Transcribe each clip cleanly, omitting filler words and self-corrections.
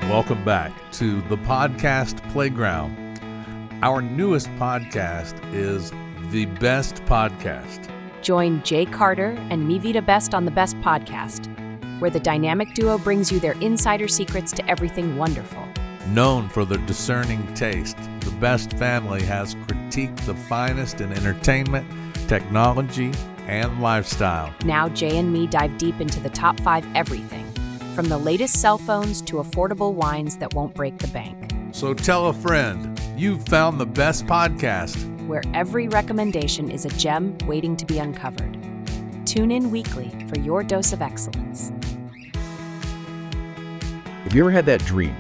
welcome back to the Podcast Playground. Our newest podcast is The Best Podcast. Join Jay Carter and Mivita Best on The Best Podcast, where the dynamic duo brings you their insider secrets to everything wonderful. Known for their discerning taste, the Best family has critiqued the finest in entertainment, technology, and lifestyle. Now Jay and me dive deep into the top 5 everything, from the latest cell phones to affordable wines that won't break the bank. So tell a friend, you've found the best podcast, where every recommendation is a gem waiting to be uncovered. Tune in weekly for your dose of excellence. Have you ever had that dream?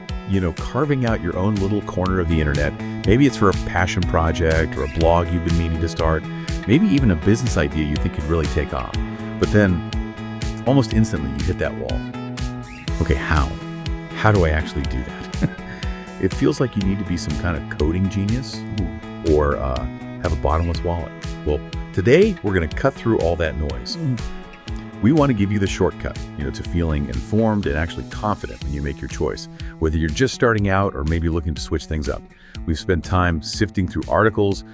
Carving out your own little corner of the internet. Maybe it's for a passion project or a blog you've been meaning to start. Maybe even a business idea you think could really take off. But then, almost instantly, you hit that wall. Okay, how? How do I actually do that? It feels like you need to be some kind of coding genius or have a bottomless wallet. Well, today we're going to cut through all that noise. We want to give you the shortcut, to feeling informed and actually confident when you make your choice, whether you're just starting out or maybe looking to switch things up. We've spent time sifting through articles,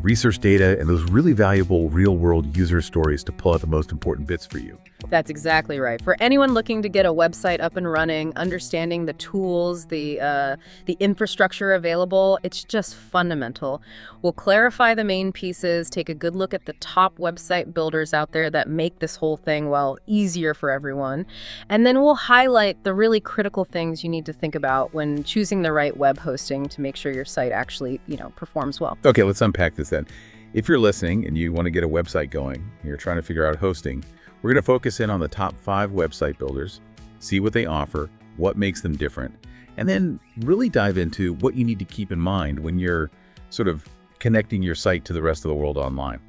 research data, and those really valuable real-world user stories to pull out the most important bits for you. That's exactly right. For anyone looking to get a website up and running, understanding the tools, the infrastructure available, it's just fundamental. We'll clarify the main pieces, take a good look at the top website builders out there that make this whole thing, easier for everyone. And then we'll highlight the really critical things you need to think about when choosing the right web hosting to make sure your site actually, performs well. Okay, let's unpack this then. If you're listening and you want to get a website going, you're trying to figure out hosting, we're going to focus in on the top 5 website builders, see what they offer, what makes them different, and then really dive into what you need to keep in mind when you're sort of connecting your site to the rest of the world online.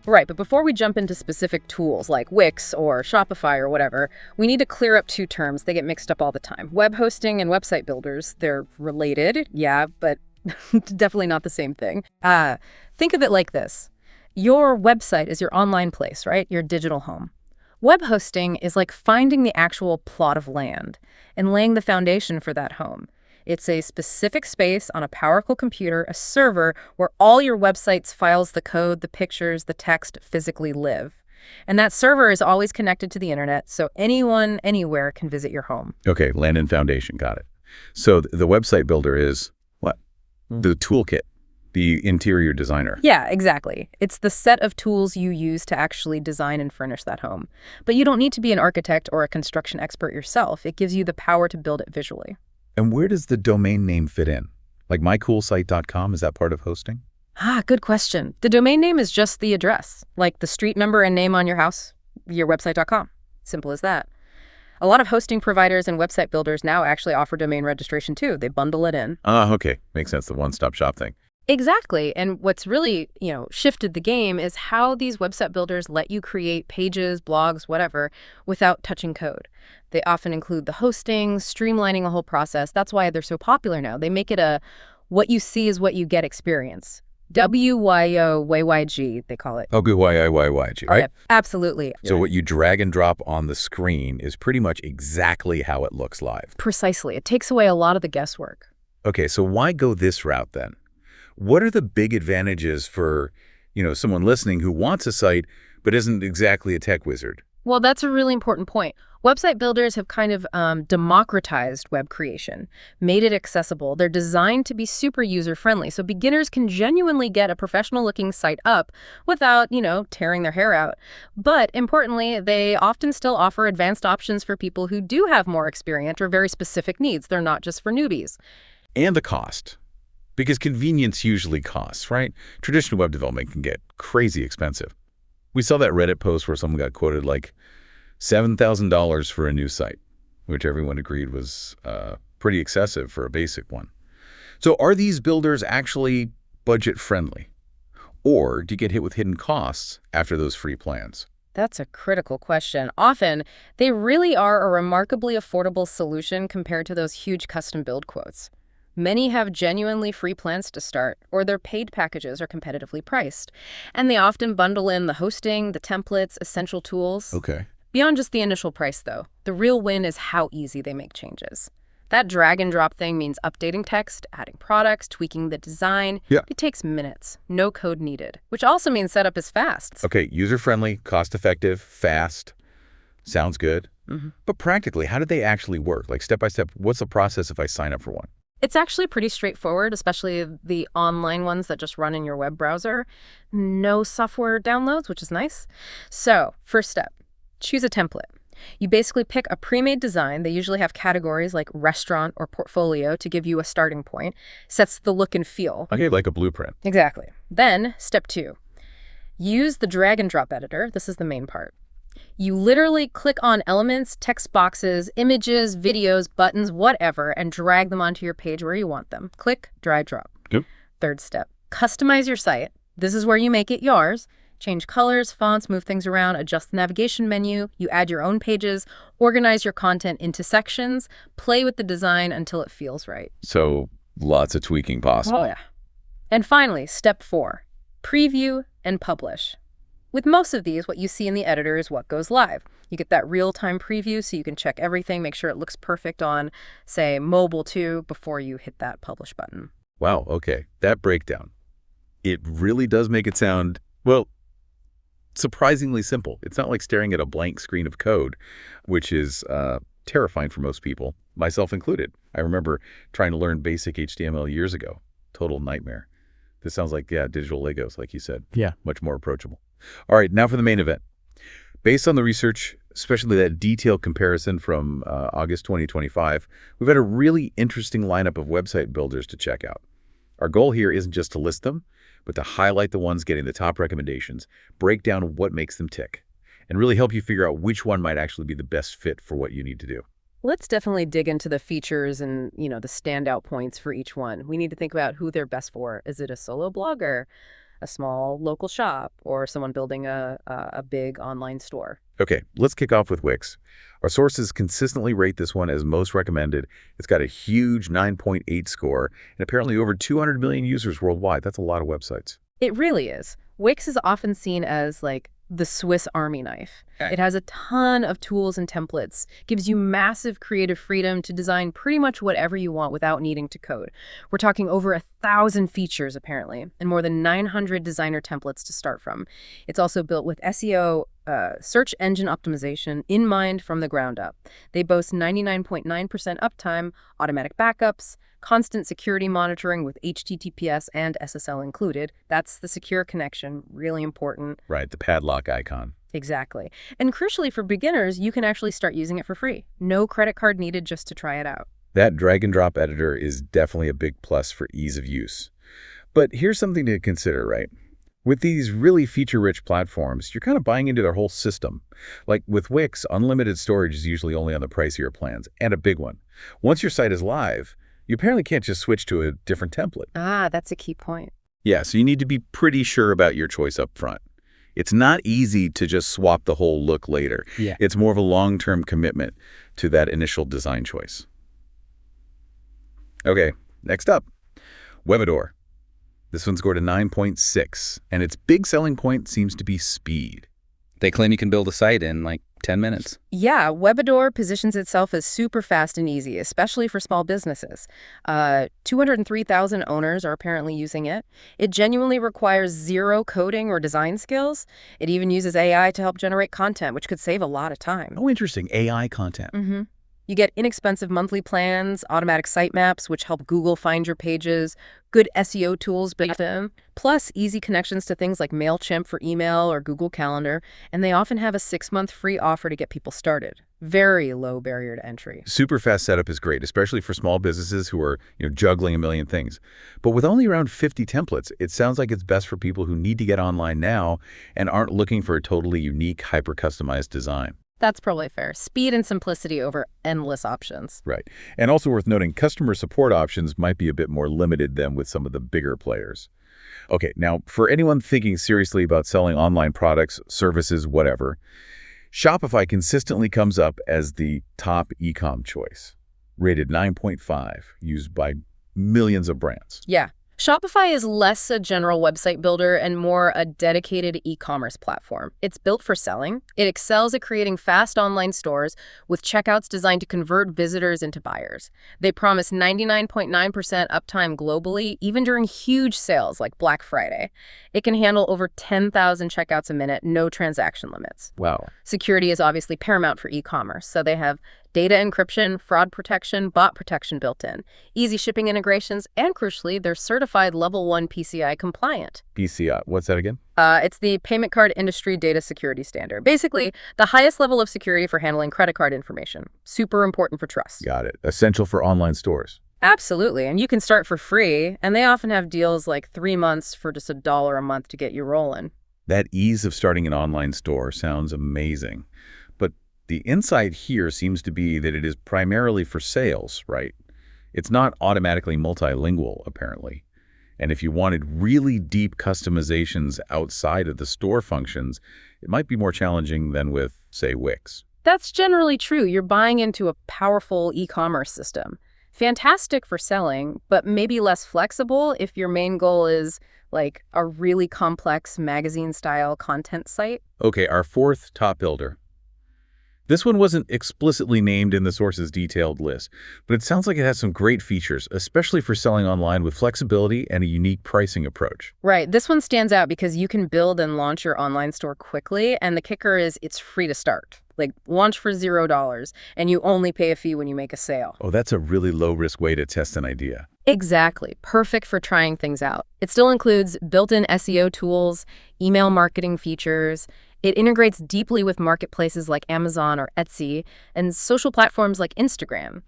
Right, but before we jump into specific tools like Wix or Shopify or whatever, we need to clear up 2 terms. They get mixed up all the time. Web hosting and website builders, they're related, yeah, but definitely not the same thing. Think of it like this. Your website is your online place, right? Your digital home. Web hosting is like finding the actual plot of land and laying the foundation for that home. It's a specific space on a powerful computer, a server, where all your website's files, the code, the pictures, the text physically live. And that server is always connected to the internet, so anyone, anywhere can visit your home. Okay, land and foundation, got it. So the website builder is what? The toolkit. The interior designer. Yeah, exactly. It's the set of tools you use to actually design and furnish that home. But you don't need to be an architect or a construction expert yourself. It gives you the power to build it visually. And where does the domain name fit in? Like mycoolsite.com, is that part of hosting? Good question. The domain name is just the address, like the street number and name on your house, your website.com. Simple as that. A lot of hosting providers and website builders now actually offer domain registration too. They bundle it in. Okay. Makes sense, the one-stop shop thing. Exactly. And what's really, shifted the game is how these website builders let you create pages, blogs, whatever, without touching code. They often include the hosting, streamlining the whole process. That's why they're so popular now. They make it a what you see is what you get experience. WYOYYG, they call it. WYOYYG, right? Yep, absolutely. So what you drag and drop on the screen is pretty much exactly how it looks live. Precisely. It takes away a lot of the guesswork. Okay, so why go this route then? What are the big advantages for, someone listening who wants a site but isn't exactly a tech wizard? Well, that's a really important point. Website builders have kind of democratized web creation, made it accessible. They're designed to be super user-friendly, so beginners can genuinely get a professional-looking site up without, tearing their hair out. But importantly, they often still offer advanced options for people who do have more experience or very specific needs. They're not just for newbies. And the cost. Because convenience usually costs, right? Traditional web development can get crazy expensive. We saw that Reddit post where someone got quoted like $7,000 for a new site, which everyone agreed was pretty excessive for a basic one. So are these builders actually budget-friendly? Or do you get hit with hidden costs after those free plans? That's a critical question. Often, they really are a remarkably affordable solution compared to those huge custom build quotes. Many have genuinely free plans to start, or their paid packages are competitively priced. And they often bundle in the hosting, the templates, essential tools. Okay. Beyond just the initial price, though, the real win is how easy they make changes. That drag and drop thing means updating text, adding products, tweaking the design. Yeah. It takes minutes. No code needed. Which also means setup is fast. Okay, user-friendly, cost-effective, fast. Sounds good. But practically, how do they actually work? Like step-by-step, what's the process if I sign up for one? It's actually pretty straightforward, especially the online ones that just run in your web browser. No software downloads, which is nice. So, first step, choose a template. You basically pick a pre-made design. They usually have categories like restaurant or portfolio to give you a starting point. Sets the look and feel. Okay, like a blueprint. Exactly. Then, step 2, use the drag and drop editor. This is the main part. You literally click on elements, text boxes, images, videos, buttons, whatever, and drag them onto your page where you want them. Click, drag, drop. Yep. Third step, customize your site. This is where you make it yours. Change colors, fonts, move things around, adjust the navigation menu. You add your own pages, organize your content into sections, play with the design until it feels right. So lots of tweaking possible. Oh, yeah. And finally, step 4, preview and publish. With most of these, what you see in the editor is what goes live. You get that real-time preview so you can check everything, make sure it looks perfect on, say, mobile too, before you hit that publish button. Wow, okay. That breakdown. It really does make it sound, well, surprisingly simple. It's not like staring at a blank screen of code, which is terrifying for most people, myself included. I remember trying to learn basic HTML years ago. Total nightmare. This sounds like, yeah, digital Legos, like you said. Yeah. Much more approachable. All right, now for the main event. Based on the research, especially that detailed comparison from August 2025, we've had a really interesting lineup of website builders to check out. Our goal here isn't just to list them, but to highlight the ones getting the top recommendations, break down what makes them tick, and really help you figure out which one might actually be the best fit for what you need to do. Let's definitely dig into the features and, the standout points for each one. We need to think about who they're best for. Is it a solo blogger, a small local shop, or someone building a big online store? Okay, let's kick off with Wix. Our sources consistently rate this one as most recommended. It's got a huge 9.8 score and apparently over 200 million users worldwide. That's a lot of websites. It really is. Wix is often seen as like the Swiss Army knife. It has a ton of tools and templates, gives you massive creative freedom to design pretty much whatever you want without needing to code. We're talking over 1,000 features, apparently, and more than 900 designer templates to start from. It's also built with SEO, search engine optimization, in mind from the ground up. They boast 99.9% uptime, automatic backups, constant security monitoring with HTTPS and SSL included. That's the secure connection, really important. Right, the padlock icon. Exactly. And crucially for beginners, you can actually start using it for free. No credit card needed just to try it out. That drag and drop editor is definitely a big plus for ease of use. But here's something to consider, right? With these really feature-rich platforms, you're kind of buying into their whole system. Like with Wix, unlimited storage is usually only on the pricier plans, and a big one. Once your site is live, you apparently can't just switch to a different template. Ah, that's a key point. Yeah, so you need to be pretty sure about your choice up front. It's not easy to just swap the whole look later. Yeah. It's more of a long-term commitment to that initial design choice. Okay, next up, Webador. This one scored a 9.6, and its big selling point seems to be speed. They claim you can build a site in like 10 minutes. Yeah, Webador positions itself as super fast and easy, especially for small businesses. 203,000 owners are apparently using it. It genuinely requires zero coding or design skills. It even uses AI to help generate content, which could save a lot of time. Oh, interesting. AI content. Mm-hmm. You get inexpensive monthly plans, automatic sitemaps, which help Google find your pages, good SEO tools built in, plus easy connections to things like MailChimp for email or Google Calendar, and they often have a 6-month free offer to get people started. Very low barrier to entry. Super fast setup is great, especially for small businesses who are juggling a million things. But with only around 50 templates, it sounds like it's best for people who need to get online now and aren't looking for a totally unique, hyper-customized design. That's probably fair. Speed and simplicity over endless options. Right. And also worth noting, customer support options might be a bit more limited than with some of the bigger players. Okay, now for anyone thinking seriously about selling online products, services, whatever, Shopify consistently comes up as the top e-com choice, rated 9.5, used by millions of brands. Yeah. Shopify is less a general website builder and more a dedicated e-commerce platform. It's built for selling. It excels at creating fast online stores with checkouts designed to convert visitors into buyers. They promise 99.9% uptime globally, even during huge sales like Black Friday. It can handle over 10,000 checkouts a minute, no transaction limits. Wow. Security is obviously paramount for e-commerce, so they have data encryption, fraud protection, bot protection built in, easy shipping integrations, and crucially, they're certified Level 1 PCI compliant. PCI, what's that again? It's the Payment Card Industry Data Security Standard. Basically, the highest level of security for handling credit card information. Super important for trust. Got it. Essential for online stores. Absolutely, and you can start for free, and they often have deals like 3 months for just $1 a month to get you rolling. That ease of starting an online store sounds amazing. But the insight here seems to be that it is primarily for sales, right? It's not automatically multilingual, apparently. And if you wanted really deep customizations outside of the store functions, it might be more challenging than with, say, Wix. That's generally true. You're buying into a powerful e-commerce system. Fantastic for selling, but maybe less flexible if your main goal is like a really complex magazine-style content site. Okay, our fourth top builder. This one wasn't explicitly named in the source's detailed list, but it sounds like it has some great features, especially for selling online with flexibility and a unique pricing approach. Right. This one stands out because you can build and launch your online store quickly, and the kicker is it's free to start. Like, launch for $0, and you only pay a fee when you make a sale. Oh, that's a really low-risk way to test an idea. Exactly. Perfect for trying things out. It still includes built-in SEO tools, email marketing features. It integrates deeply with marketplaces like Amazon or Etsy and social platforms like Instagram.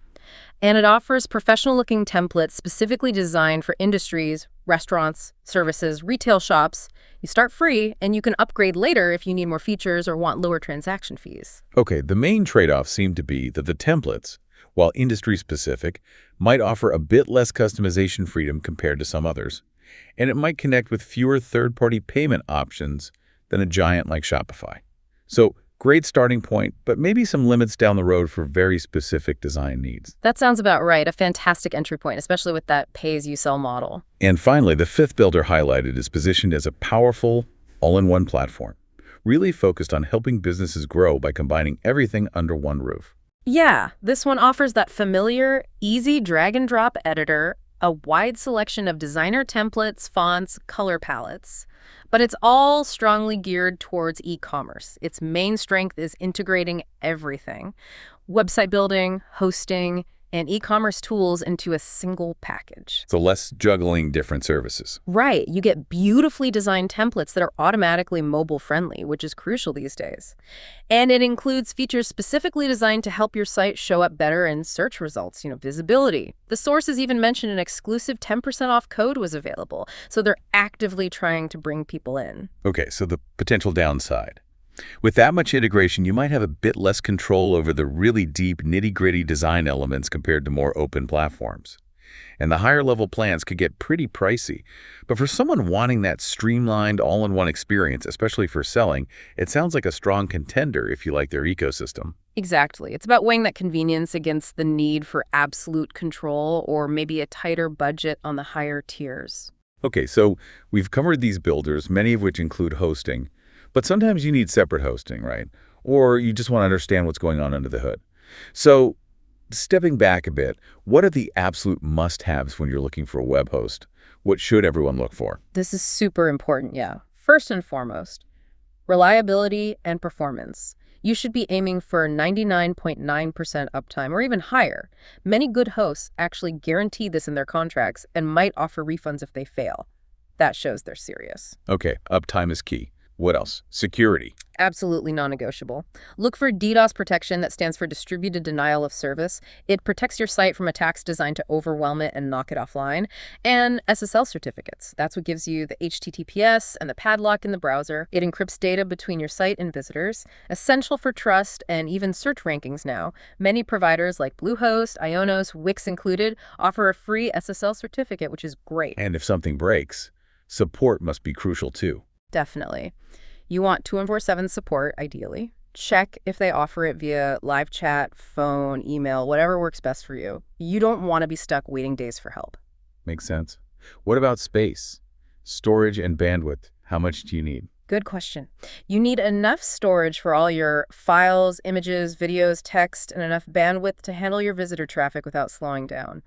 And it offers professional-looking templates specifically designed for industries, restaurants, services, retail shops. You start free, and you can upgrade later if you need more features or want lower transaction fees. Okay, the main trade-off seemed to be that the templates, while industry-specific, might offer a bit less customization freedom compared to some others, and it might connect with fewer third-party payment options than a giant like Shopify. So, great starting point, but maybe some limits down the road for very specific design needs. That sounds about right. A fantastic entry point, especially with that pay-as-you-sell model. And finally, the fifth builder highlighted is positioned as a powerful, all-in-one platform, really focused on helping businesses grow by combining everything under one roof. Yeah, this one offers that familiar, easy drag-and-drop editor, a wide selection of designer templates, fonts, color palettes. But it's all strongly geared towards e-commerce. Its main strength is integrating everything: website building, hosting, and e-commerce tools into a single package. So less juggling different services. Right. You get beautifully designed templates that are automatically mobile-friendly, which is crucial these days. And it includes features specifically designed to help your site show up better in search results, visibility. The sources even mentioned an exclusive 10% off code was available, so they're actively trying to bring people in. Okay, so the potential downside. With that much integration, you might have a bit less control over the really deep, nitty-gritty design elements compared to more open platforms. And the higher-level plans could get pretty pricey. But for someone wanting that streamlined, all-in-one experience, especially for selling, it sounds like a strong contender if you like their ecosystem. Exactly. It's about weighing that convenience against the need for absolute control or maybe a tighter budget on the higher tiers. Okay, so we've covered these builders, many of which include hosting. But sometimes you need separate hosting, right? Or you just want to understand what's going on under the hood. So, stepping back a bit, what are the absolute must-haves when you're looking for a web host? What should everyone look for? This is super important, yeah. First and foremost, reliability and performance. You should be aiming for 99.9% uptime or even higher. Many good hosts actually guarantee this in their contracts and might offer refunds if they fail. That shows they're serious. Okay, uptime is key. What else? Security. Absolutely non-negotiable. Look for DDoS protection, that stands for Distributed Denial of Service. It protects your site from attacks designed to overwhelm it and knock it offline. And SSL certificates. That's what gives you the HTTPS and the padlock in the browser. It encrypts data between your site and visitors. Essential for trust and even search rankings now. Many providers like Bluehost, Ionos, Wix included, offer a free SSL certificate, which is great. And if something breaks, support must be crucial too. Definitely. You want 24/7 support, ideally. Check if they offer it via live chat, phone, email, whatever works best for you. You don't want to be stuck waiting days for help. Makes sense. What about space? Storage and bandwidth, how much do you need? Good question. You need enough storage for all your files, images, videos, text, and enough bandwidth to handle your visitor traffic without slowing down.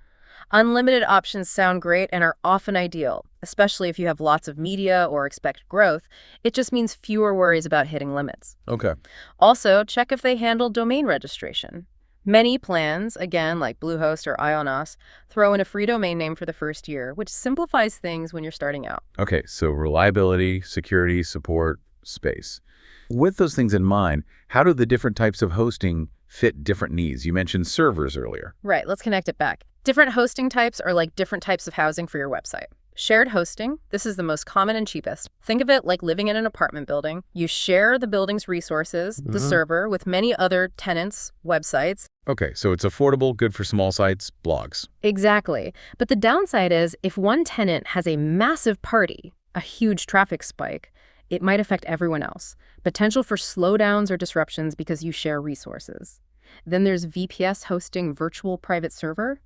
Unlimited options sound great and are often ideal, especially if you have lots of media or expect growth. It just means fewer worries about hitting limits. Okay. Also, check if they handle domain registration. Many plans, again, like Bluehost or Ionos, throw in a free domain name for the first year, which simplifies things when you're starting out. Okay, so reliability, security, support, space. With those things in mind, how do the different types of hosting fit different needs? You mentioned servers earlier. Right, let's connect it back. Different hosting types are like different types of housing for your website. Shared hosting, this is the most common and cheapest. Think of it like living in an apartment building. You share the building's resources, the server, with many other tenants' websites. Okay, so it's affordable, good for small sites, blogs. Exactly. But the downside is if one tenant has a massive party, a huge traffic spike, it might affect everyone else. Potential for slowdowns or disruptions because you share resources. Then there's VPS hosting virtual private server.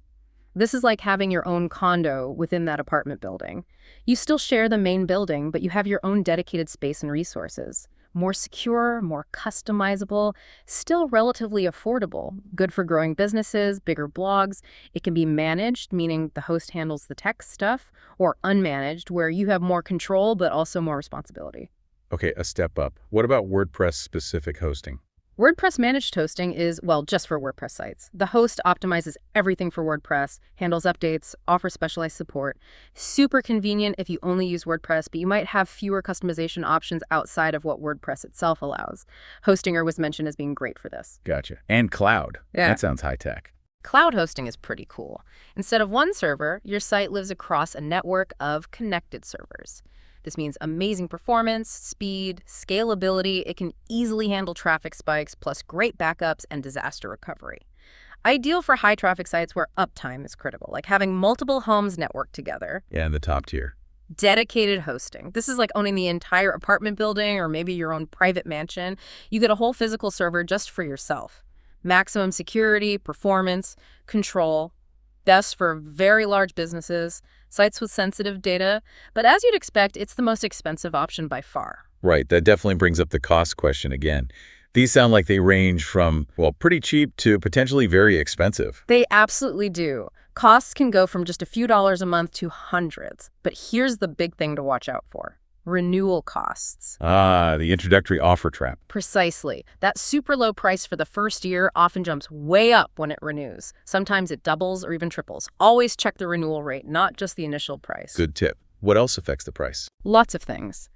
This is like having your own condo within that apartment building. You still share the main building, but you have your own dedicated space and resources. More secure, more customizable, still relatively affordable. Good for growing businesses, bigger blogs. It can be managed, meaning the host handles the tech stuff, or unmanaged, where you have more control but also more responsibility. Okay, a step up. What about WordPress-specific hosting? WordPress managed hosting is, well, just for WordPress sites. The host optimizes everything for WordPress, handles updates, offers specialized support. Super convenient if you only use WordPress, but you might have fewer customization options outside of what WordPress itself allows. Hostinger was mentioned as being great for this. Gotcha. And cloud. Yeah. That sounds high-tech. Cloud hosting is pretty cool. Instead of one server, your site lives across a network of connected servers. This means amazing performance, speed, scalability. It can easily handle traffic spikes, plus great backups and disaster recovery. Ideal for high traffic sites where uptime is critical, like having multiple homes networked together. Yeah, in the top tier. Dedicated hosting. This is like owning the entire apartment building or maybe your own private mansion. You get a whole physical server just for yourself. Maximum security, performance, control. Best for very large businesses, sites with sensitive data, but as you'd expect, it's the most expensive option by far. Right, that definitely brings up the cost question again. These sound like they range from, well, pretty cheap to potentially very expensive. They absolutely do. Costs can go from just a few dollars a month to hundreds, but here's the big thing to watch out for. Renewal costs. Ah, the introductory offer trap. Precisely. That super low price for the first year often jumps way up when it renews. Sometimes it doubles or even triples. Always check the renewal rate, not just the initial price. Good tip. What else affects the price? Lots of things.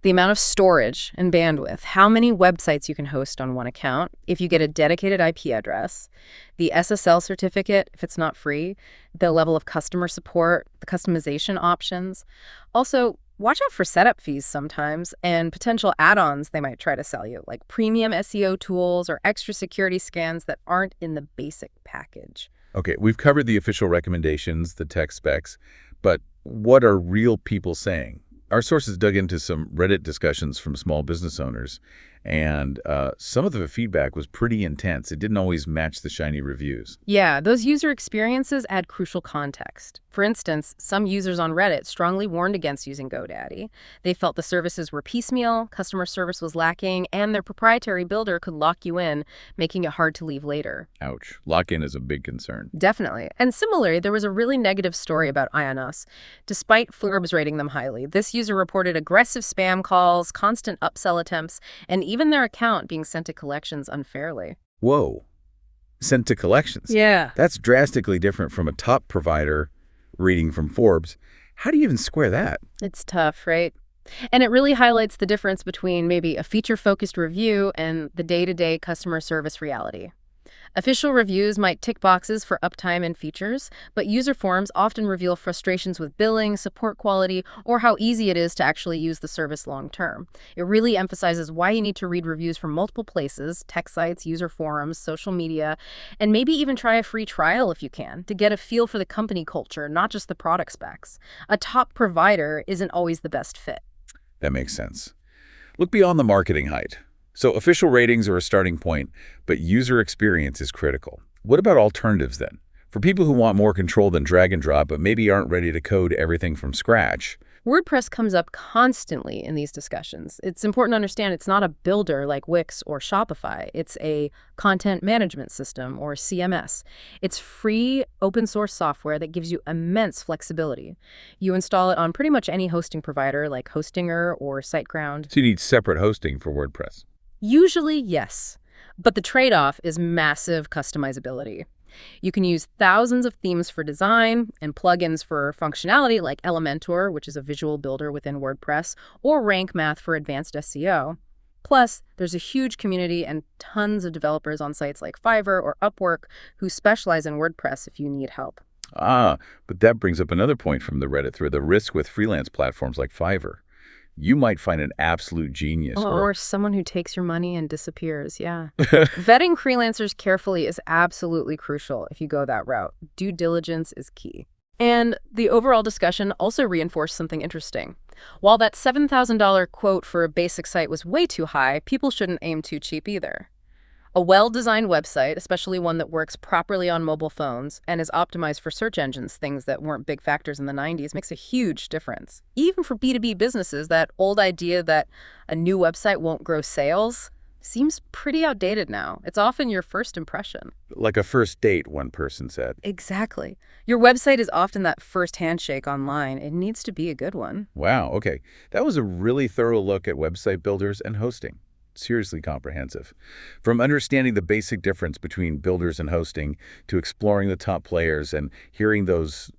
The amount of storage and bandwidth, how many websites you can host on one account, if you get a dedicated IP address, the SSL certificate, if it's not free, the level of customer support, the customization options. Also, watch out for setup fees sometimes and potential add-ons they might try to sell you, like premium SEO tools or extra security scans that aren't in the basic package. Okay, we've covered the official recommendations, the tech specs, but what are real people saying? Our sources dug into some Reddit discussions from small business owners, and some of the feedback was pretty intense. It didn't always match the shiny reviews. Yeah, those user experiences add crucial context. For instance, some users on Reddit strongly warned against using GoDaddy. They felt the services were piecemeal, customer service was lacking, and their proprietary builder could lock you in, making it hard to leave later. Ouch. Lock-in is a big concern. Definitely. And similarly, there was a really negative story about Ionos. Despite Forbes rating them highly, this user reported aggressive spam calls, constant upsell attempts, and even their account being sent to collections unfairly. Whoa. Sent to collections. Yeah. That's drastically different from a top provider reading from Forbes. How do you even square that? It's tough, right? And it really highlights the difference between maybe a feature-focused review and the day-to-day customer service reality. Official reviews might tick boxes for uptime and features, but user forums often reveal frustrations with billing, support quality, or how easy it is to actually use the service long-term. It really emphasizes why you need to read reviews from multiple places, tech sites, user forums, social media, and maybe even try a free trial if you can, to get a feel for the company culture, not just the product specs. A top provider isn't always the best fit. That makes sense. Look beyond the marketing hype. So official ratings are a starting point, but user experience is critical. What about alternatives then? For people who want more control than drag and drop, but maybe aren't ready to code everything from scratch. WordPress comes up constantly in these discussions. It's important to understand it's not a builder like Wix or Shopify. It's a content management system, or CMS. It's free, open source software that gives you immense flexibility. You install it on pretty much any hosting provider like Hostinger or SiteGround. So you need separate hosting for WordPress. Usually, yes. But the trade-off is massive customizability. You can use thousands of themes for design and plugins for functionality like Elementor, which is a visual builder within WordPress, or Rank Math for advanced SEO. Plus, there's a huge community and tons of developers on sites like Fiverr or Upwork who specialize in WordPress if you need help. But that brings up another point from the Reddit thread, the risk with freelance platforms like Fiverr. You might find an absolute genius. Or someone who takes your money and disappears, yeah. Vetting freelancers carefully is absolutely crucial if you go that route. Due diligence is key. And the overall discussion also reinforced something interesting. While that $7,000 quote for a basic site was way too high, people shouldn't aim too cheap either. A well-designed website, especially one that works properly on mobile phones and is optimized for search engines, things that weren't big factors in the 90s, makes a huge difference. Even for B2B businesses, that old idea that a new website won't grow sales seems pretty outdated now. It's often your first impression. Like a first date, one person said. Exactly. Your website is often that first handshake online. It needs to be a good one. Wow, okay. That was a really thorough look at website builders and hosting. Seriously comprehensive. From understanding the basic difference between builders and hosting to exploring the top players and hearing those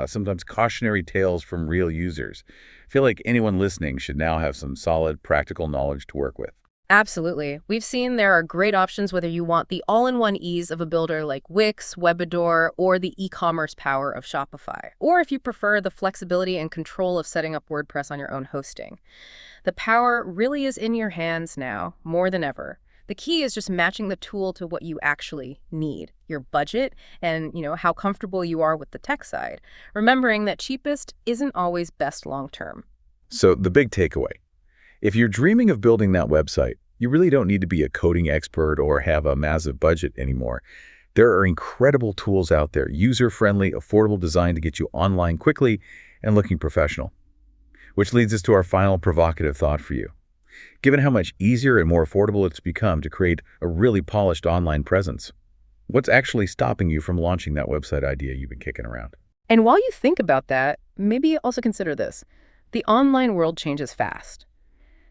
sometimes cautionary tales from real users. I feel like anyone listening should now have some solid practical knowledge to work with. Absolutely. We've seen there are great options whether you want the all-in-one ease of a builder like Wix, Webador, or the e-commerce power of Shopify, or if you prefer the flexibility and control of setting up WordPress on your own hosting. The power really is in your hands now, more than ever. The key is just matching the tool to what you actually need, your budget, and how comfortable you are with the tech side, remembering that cheapest isn't always best long-term. So the big takeaway. If you're dreaming of building that website, you really don't need to be a coding expert or have a massive budget anymore. There are incredible tools out there, user-friendly, affordable design to get you online quickly and looking professional. Which leads us to our final provocative thought for you. Given how much easier and more affordable it's become to create a really polished online presence, what's actually stopping you from launching that website idea you've been kicking around? And while you think about that, maybe also consider this. The online world changes fast.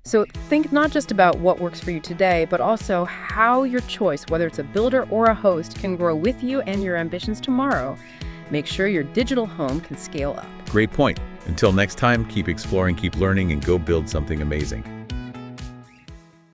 So think not just about what works for you today, but also how your choice, whether it's a builder or a host, can grow with you and your ambitions tomorrow. Make sure your digital home can scale up. Great point. Until next time, keep exploring, keep learning, and go build something amazing.